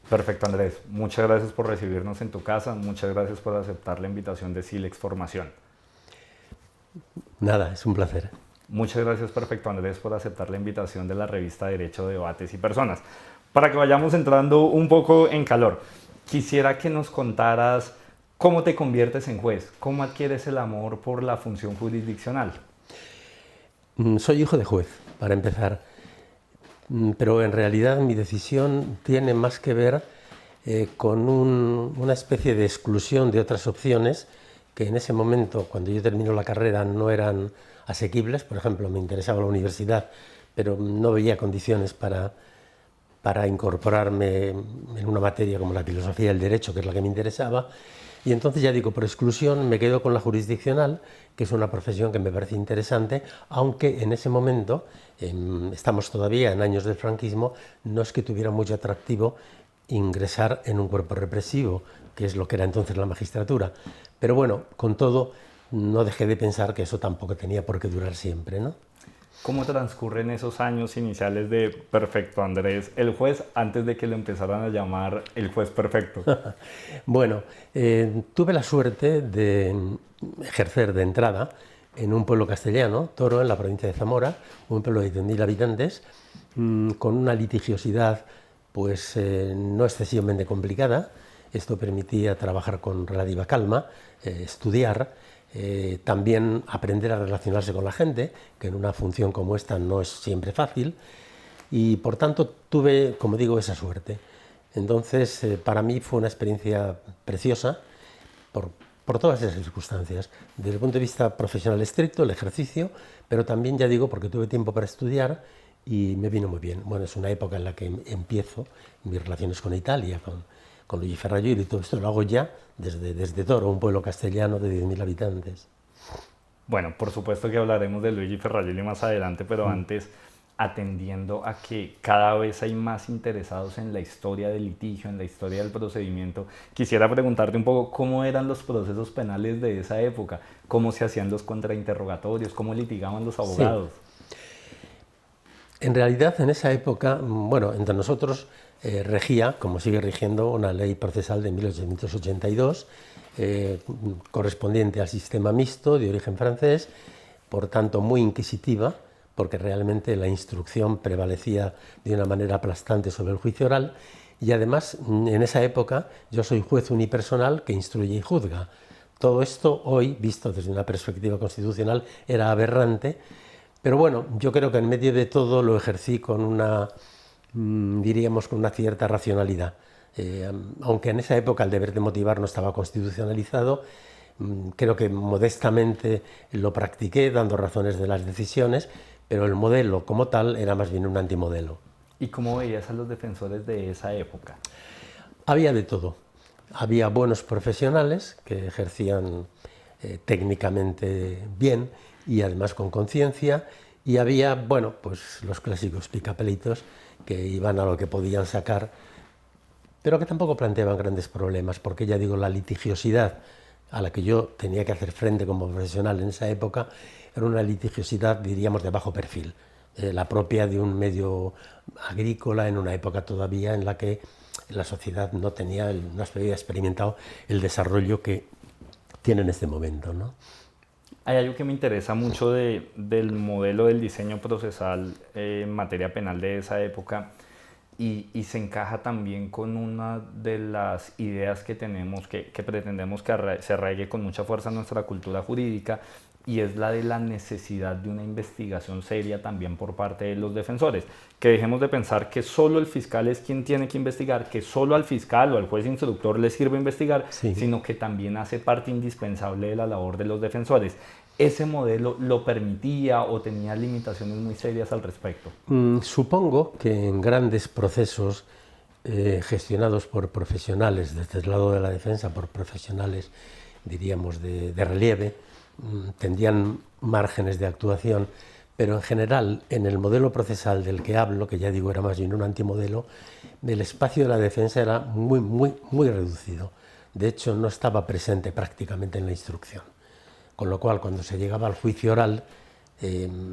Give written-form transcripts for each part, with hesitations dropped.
Perfecto, Andrés. Muchas gracias por recibirnos en tu casa. Muchas gracias por aceptar la invitación de Silex Formación. Nada, es un placer. Muchas gracias, Perfecto Andrés, por aceptar la invitación de la revista Derecho, Debates y Personas. Para que vayamos entrando un poco en calor, quisiera que nos contaras cómo te conviertes en juez, cómo adquieres el amor por la función jurisdiccional. Soy hijo de juez, para empezar, pero en realidad mi decisión tiene más que ver con una especie de exclusión de otras opciones que en ese momento, cuando yo termino la carrera, no eran asequibles. Por ejemplo, me interesaba la universidad, pero no veía condiciones para incorporarme en una materia como la filosofía del derecho, que es la que me interesaba. Y entonces ya digo, por exclusión me quedo con la jurisdiccional, que es una profesión que me parece interesante, aunque en ese momento, estamos todavía en años del franquismo, no es que tuviera mucho atractivo ingresar en un cuerpo represivo, que es lo que era entonces la magistratura. Pero bueno, con todo, no dejé de pensar que eso tampoco tenía por qué durar siempre, ¿no? ¿Cómo transcurren esos años iniciales de Perfecto Andrés, el juez, antes de que lo empezaran a llamar el juez perfecto? Bueno, tuve la suerte de ejercer de entrada en un pueblo castellano, Toro, en la provincia de Zamora, un pueblo de 10.000 habitantes, con una litigiosidad pues no excesivamente complicada. Esto permitía trabajar con relativa calma, estudiar, también aprender a relacionarse con la gente, que en una función como esta no es siempre fácil, y por tanto tuve, como digo, esa suerte. Entonces, para mí fue una experiencia preciosa por, por todas esas circunstancias. Desde el punto de vista profesional estricto, el ejercicio, pero también, ya digo, porque tuve tiempo para estudiar y me vino muy bien. Bueno, es una época en la que empiezo mis relaciones con Italia, con Luigi Ferrajoli, y todo esto lo hago ya desde Toro, un pueblo castellano de 10.000 habitantes. Bueno, por supuesto que hablaremos de Luigi Ferrajoli más adelante, pero antes, atendiendo a que cada vez hay más interesados en la historia del litigio, en la historia del procedimiento, quisiera preguntarte un poco cómo eran los procesos penales de esa época, cómo se hacían los contrainterrogatorios, cómo litigaban los Sí, abogados. en realidad, en esa época, bueno, entre nosotros regía, como sigue rigiendo, una ley procesal de 1882, eh, correspondiente al sistema mixto de origen francés, por tanto muy inquisitiva, porque realmente la instrucción prevalecía de una manera aplastante sobre el juicio oral, y además, en esa época, yo soy juez unipersonal que instruye y juzga. Todo esto hoy, visto desde una perspectiva constitucional, era aberrante, pero bueno, yo creo que en medio de todo lo ejercí con una, diríamos, con una cierta racionalidad. Aunque en esa época el deber de motivar no estaba constitucionalizado, creo que modestamente lo practiqué dando razones de las decisiones, pero el modelo como tal era más bien un antimodelo. ¿Y cómo veías a los defensores de esa época? Había de todo. Había buenos profesionales que ejercían técnicamente bien y además con conciencia, y había, bueno, pues los clásicos picapelitos que iban a lo que podían sacar, pero que tampoco planteaban grandes problemas, porque ya digo, la litigiosidad a la que yo tenía que hacer frente como profesional en esa época era una litigiosidad, diríamos, de bajo perfil, la propia de un medio agrícola en una época todavía en la que la sociedad no tenía, no había experimentado el desarrollo que tiene en este momento, ¿no? Hay algo que me interesa mucho del modelo del diseño procesal en materia penal de esa época y se encaja también con una de las ideas que tenemos, que pretendemos que se arraigue con mucha fuerza en nuestra cultura jurídica, y es la de la necesidad de una investigación seria también por parte de los defensores. Que dejemos de pensar que solo el fiscal es quien tiene que investigar, que solo al fiscal o al juez instructor le sirve investigar, Sí. sino que también hace parte indispensable de la labor de los defensores. ¿Ese modelo lo permitía o tenía limitaciones muy serias al respecto? Supongo que en grandes procesos gestionados por profesionales, desde el lado de la defensa, por profesionales, diríamos, de relieve, tendrían márgenes de actuación, pero en general, en el modelo procesal del que hablo, que ya digo era más bien un antimodelo, el espacio de la defensa era muy reducido. De hecho, no estaba presente prácticamente en la instrucción. Con lo cual, cuando se llegaba al juicio oral,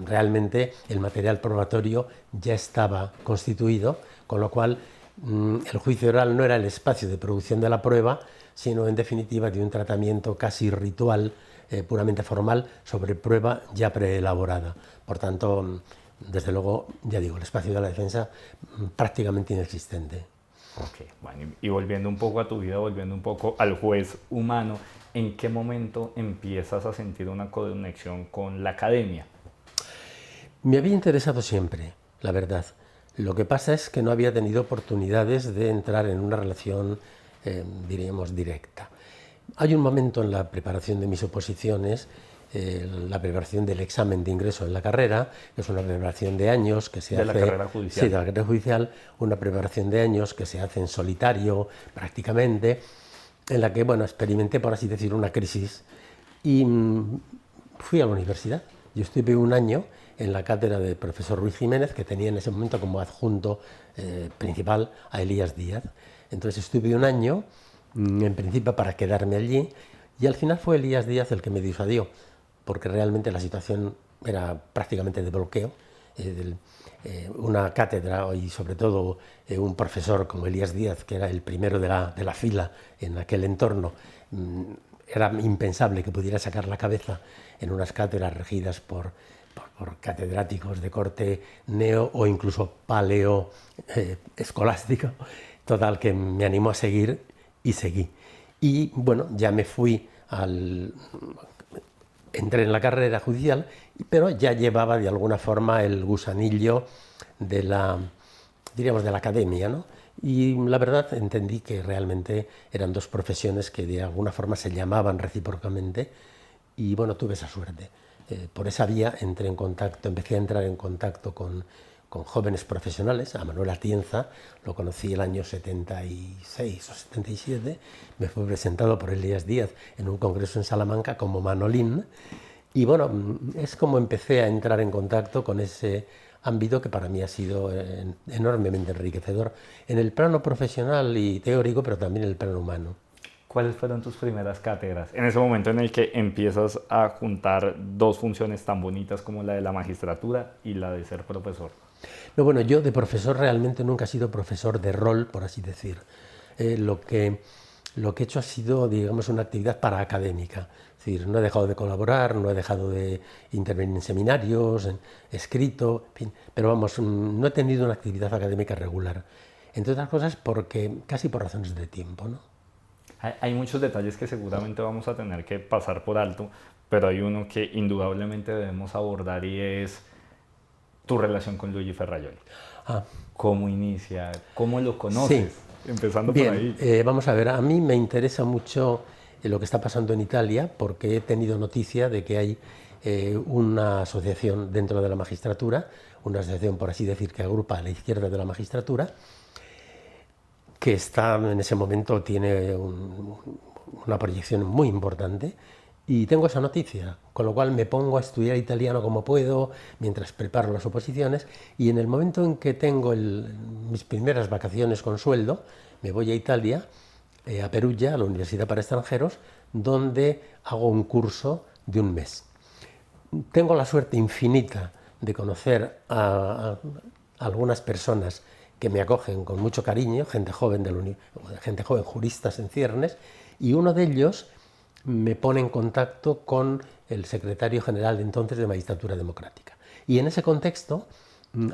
realmente el material probatorio ya estaba constituido, con lo cual el juicio oral no era el espacio de producción de la prueba, sino en definitiva de un tratamiento casi ritual, puramente formal, sobre prueba ya preelaborada. Por tanto, desde luego, ya digo, el espacio de la defensa prácticamente inexistente. Ok, bueno, y volviendo un poco a tu vida, volviendo un poco al juez humano, ¿en qué momento empiezas a sentir una conexión con la academia? Me había interesado siempre, la verdad. Lo que pasa es que no había tenido oportunidades de entrar en una relación, diríamos, directa. Hay un momento en la preparación de mis oposiciones, la preparación del examen de ingreso en la carrera, que es una preparación de años que se hace... ¿De la carrera judicial? Sí, de la carrera judicial, una preparación de años que se hace en solitario prácticamente, en la que, bueno, experimenté, por así decir, una crisis y fui a la universidad. Yo estuve un año en la cátedra del profesor Ruiz Jiménez, que tenía en ese momento como adjunto principal a Elías Díaz. Entonces estuve un año, en principio para quedarme allí, y al final fue Elías Díaz el que me disuadió, porque realmente la situación era prácticamente de bloqueo. Una cátedra y sobre todo un profesor como Elías Díaz, que era el primero de la fila en aquel entorno, era impensable que pudiera sacar la cabeza en unas cátedras regidas por catedráticos de corte neo o incluso paleo escolástico. Total, que me animó a seguir y seguí. Y bueno, ya me fui entré en la carrera judicial, pero ya llevaba de alguna forma el gusanillo de diríamos, de la academia, ¿no? Y la verdad entendí que realmente eran dos profesiones que de alguna forma se llamaban recíprocamente y bueno, tuve esa suerte. Por esa vía empecé a entrar en contacto con jóvenes profesionales. A Manuel Atienza lo conocí el año 76 o 77, me fue presentado por Elías Díaz en un congreso en Salamanca como Manolín, y bueno, es como empecé a entrar en contacto con ese ámbito que para mí ha sido enormemente enriquecedor en el plano profesional y teórico, pero también en el plano humano. ¿Cuáles fueron tus primeras cátedras? En ese momento en el que empiezas a juntar dos funciones tan bonitas como la de la magistratura y la de ser profesor. No, bueno, yo de profesor realmente nunca he sido profesor de rol, por así decir. Lo que he hecho ha sido, digamos, una actividad paraacadémica. Es decir, no he dejado de colaborar, no he dejado de intervenir en seminarios, en escrito, en fin, pero vamos, no he tenido una actividad académica regular. Entre otras cosas casi por razones de tiempo, ¿no? Hay muchos detalles que seguramente vamos a tener que pasar por alto, pero hay uno que indudablemente debemos abordar y es tu relación con Luigi Ferrajoli. ¿Cómo inicia? ¿Cómo lo conoces? Sí. Empezando Bien, por ahí. Vamos a ver, a mí me interesa mucho lo que está pasando en Italia porque he tenido noticia de que hay una asociación dentro de la magistratura, una asociación, por así decir, que agrupa a la izquierda de la magistratura, que está en ese momento tiene una proyección muy importante y tengo esa noticia, con lo cual me pongo a estudiar italiano como puedo mientras preparo las oposiciones y en el momento en que tengo mis primeras vacaciones con sueldo me voy a Italia, a Perugia, a la Universidad para Extranjeros, donde hago un curso de un mes. Tengo la suerte infinita de conocer a algunas personas que me acogen con mucho cariño, gente joven, juristas en ciernes, y uno de ellos me pone en contacto con el secretario general de entonces de Magistratura Democrática. Y en ese contexto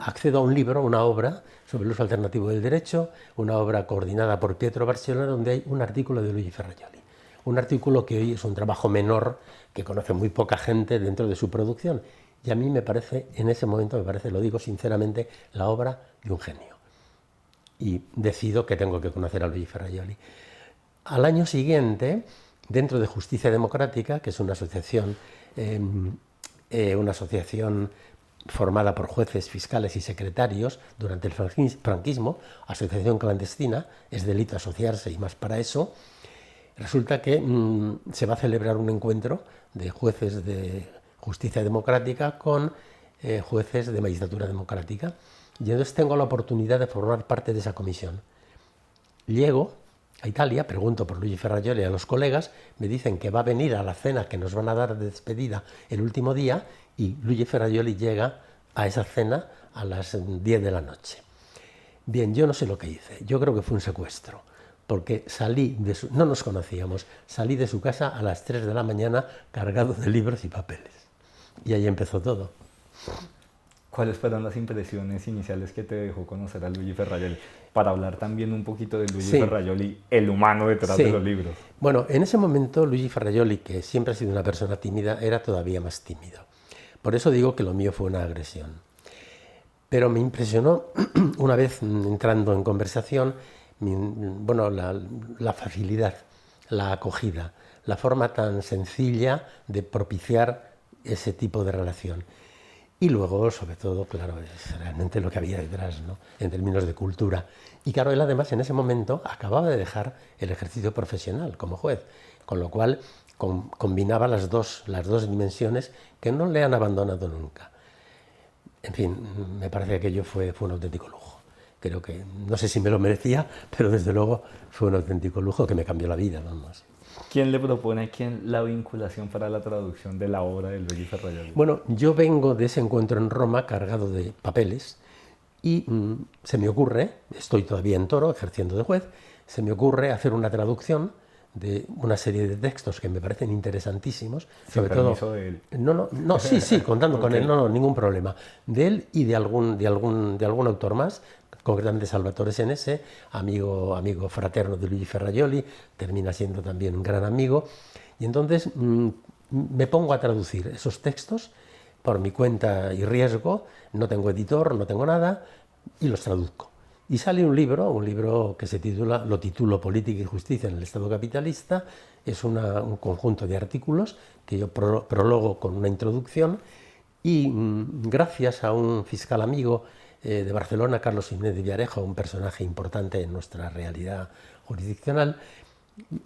accedo a un libro, una obra sobre el uso alternativo del derecho, una obra coordinada por Pietro Barcellona, donde hay un artículo de Luigi Ferrajoli. Un artículo que hoy es un trabajo menor, que conoce muy poca gente dentro de su producción. Y a mí me parece, en ese momento me parece, lo digo sinceramente, la obra de un genio. Y decido que tengo que conocer a Luigi Ferrajoli. Al año siguiente, dentro de Justicia Democrática, que es una asociación formada por jueces, fiscales y secretarios durante el franquismo, asociación clandestina, es delito asociarse y más para eso, resulta que se va a celebrar un encuentro de jueces de Justicia Democrática con jueces de Magistratura Democrática. Y entonces tengo la oportunidad de formar parte de esa comisión. Llego a Italia, pregunto por Luigi Ferrajoli a los colegas, me dicen que va a venir a la cena que nos van a dar de despedida el último día y Luigi Ferrajoli llega a esa cena a las 10 de la noche. Bien, yo no sé lo que hice. Yo creo que fue un secuestro, porque no nos conocíamos, salí de su casa a las 3 de la mañana cargado de libros y papeles. Y ahí empezó todo. ¿Cuáles fueron las impresiones iniciales que te dejó conocer a Luigi Ferrajoli? Para hablar también un poquito de Luigi Ferrajoli, el humano detrás de los libros. Bueno, en ese momento Luigi Ferrajoli, que siempre ha sido una persona tímida, era todavía más tímido. Por eso digo que lo mío fue una agresión. Pero me impresionó, una vez entrando en conversación, bueno, la facilidad, la acogida, la forma tan sencilla de propiciar ese tipo de relación. Y luego, sobre todo, claro, es realmente lo que había detrás, ¿no? En términos de cultura. Y claro, él además en ese momento acababa de dejar el ejercicio profesional como juez, con lo cual combinaba las dos dimensiones que no le han abandonado nunca. En fin, me parece que aquello fue un auténtico lujo. Creo que, no sé si me lo merecía, pero desde luego fue un auténtico lujo que me cambió la vida, vamos. ¿Quién le propone a quién la vinculación para la traducción de la obra de Luigi Ferrajoli? Bueno, yo vengo de ese encuentro en Roma cargado de papeles y se me ocurre, estoy todavía en Toro ejerciendo de juez, se me ocurre hacer una traducción de una serie de textos que me parecen interesantísimos. Sin sobre permiso todo, de él. No, sí, contando okay. Con él, no, ningún problema. De él y de algún autor más, concretamente Salvatore Senese, amigo fraterno de Luigi Ferrajoli, termina siendo también un gran amigo. Y entonces me pongo a traducir esos textos por mi cuenta y riesgo, no tengo editor, no tengo nada, y los traduzco. Y sale un libro que lo titulo Política y Justicia en el Estado Capitalista. Es un conjunto de artículos que yo prologo con una introducción y gracias a un fiscal amigo de Barcelona, Carlos Jiménez de Villarejo, un personaje importante en nuestra realidad jurisdiccional,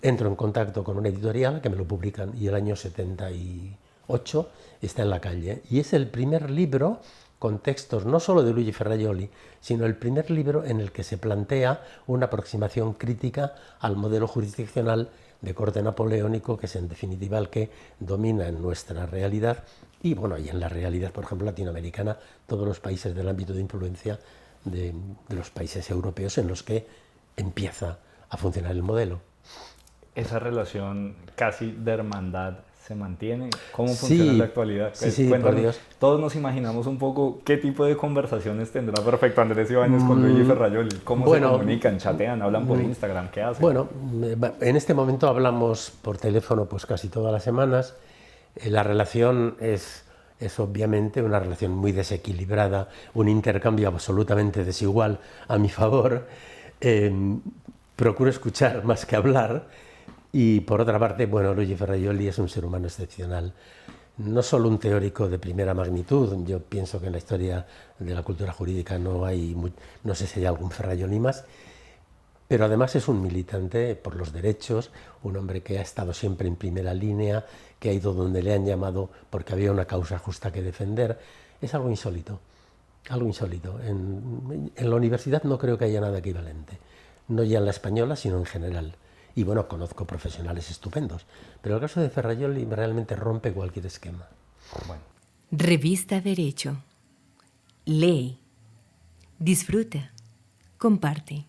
entro en contacto con una editorial que me lo publican y el año 78 está en la calle. Y es el primer libro con textos no solo de Luigi Ferrajoli, sino el primer libro en el que se plantea una aproximación crítica al modelo jurisdiccional de corte napoleónico, que es en definitiva el que domina en nuestra realidad y, bueno, y en la realidad, por ejemplo, latinoamericana, todos los países del ámbito de influencia de los países europeos en los que empieza a funcionar el modelo. Esa relación casi de hermandad se mantiene. ¿Cómo funciona en la actualidad? Sí, por Dios. Todos nos imaginamos un poco qué tipo de conversaciones tendrá perfecto Andrés Ibáñez con Luigi Ferrajoli. ¿Cómo se comunican? ¿Chatean? ¿Hablan por Instagram? ¿Qué hacen? Bueno, en este momento hablamos por teléfono pues casi todas las semanas. La relación es obviamente una relación muy desequilibrada, un intercambio absolutamente desigual a mi favor. Procuro escuchar más que hablar. Y por otra parte, bueno, Luigi Ferrajoli es un ser humano excepcional, no solo un teórico de primera magnitud. Yo pienso que en la historia de la cultura jurídica no sé si hay algún Ferrajoli más, pero además es un militante por los derechos, un hombre que ha estado siempre en primera línea, que ha ido donde le han llamado porque había una causa justa que defender. Es algo insólito, algo insólito. En la universidad no creo que haya nada equivalente, no ya en la española, sino en general. Y bueno, conozco profesionales estupendos, pero el caso de Ferrajoli realmente rompe cualquier esquema. Bueno. Revista Derecho. Lee, disfruta, comparte.